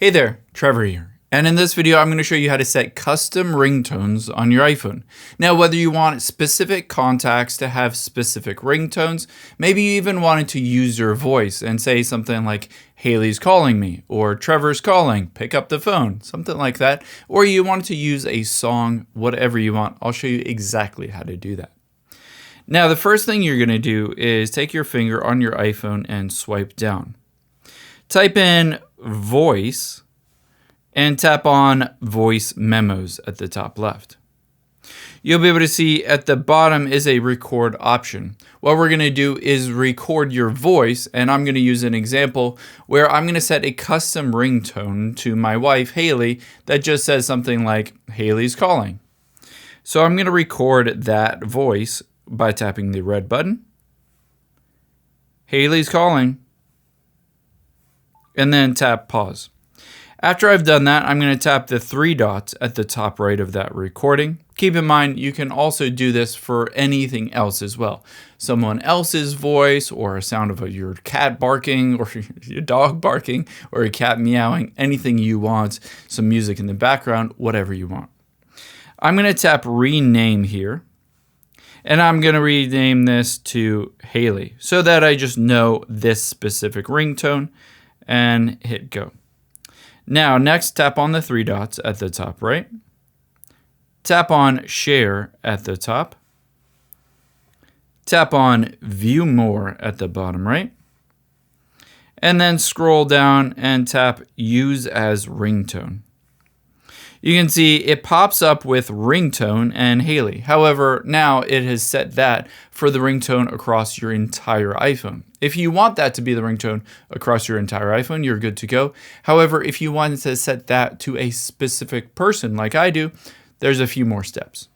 Hey there, Trevor here. And in this video, I'm going to show you how to set custom ringtones on your iPhone. Now, whether you want specific contacts to have specific ringtones, maybe you even wanted to use your voice and say something like, Haley's calling me, or Trevor's calling, pick up the phone, something like that. Or you wanted to use a song, whatever you want. I'll show you exactly how to do that. Now, the first thing you're going to do is take your finger on your iPhone and swipe down. Type in voice and tap on voice memos at the top left. You'll be able to see at the bottom is a record option. What we're going to do is record your voice, and I'm going to use an example where I'm going to set a custom ringtone to my wife, Haley, that just says something like, Haley's calling. So I'm going to record that voice by tapping the red button. Haley's calling. And then tap pause. After I've done that, I'm going to tap the three dots at the top right of that recording. Keep in mind, you can also do this for anything else as well. Someone else's voice, or a sound of your cat barking, or your dog barking, or a cat meowing, anything you want, some music in the background, whatever you want. I'm going to tap rename here, and I'm going to rename this to Haley so that I just know this specific ringtone, and hit go. Now, next, tap on the three dots at the top right. Tap on Share at the top. Tap on View More at the bottom right. And then scroll down and tap Use as Ringtone. You can see it pops up with ringtone and Haley. However, now it has set that for the ringtone across your entire iPhone. If you want that to be the ringtone across your entire iPhone, you're good to go. However, if you wanted to set that to a specific person like I do, there's a few more steps.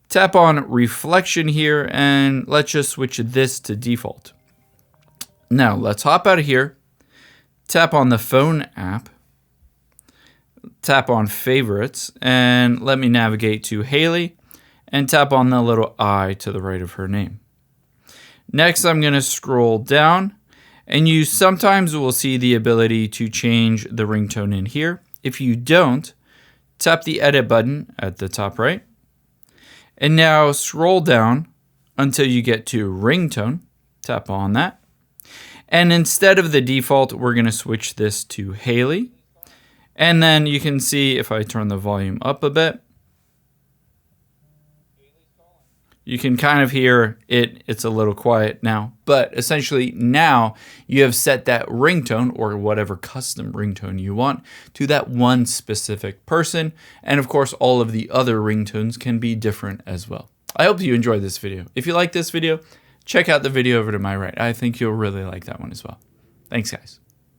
Tap on Reflection here, and let's just switch this to default. Now, let's hop out of here. Tap on the phone app. Tap on Favorites, and let me navigate to Haley, and tap on the little I to the right of her name. Next, I'm going to scroll down, and you sometimes will see the ability to change the ringtone in here. If you don't, tap the Edit button at the top right, and now scroll down until you get to Ringtone. Tap on that, and instead of the default, we're going to switch this to Haley. And then you can see if I turn the volume up a bit, you can kind of hear it's a little quiet now. But essentially now you have set that ringtone, or whatever custom ringtone you want, to that one specific person. And of course, all of the other ringtones can be different as well. I hope you enjoyed this video. If you like this video, check out the video over to my right. I think you'll really like that one as well. Thanks, guys.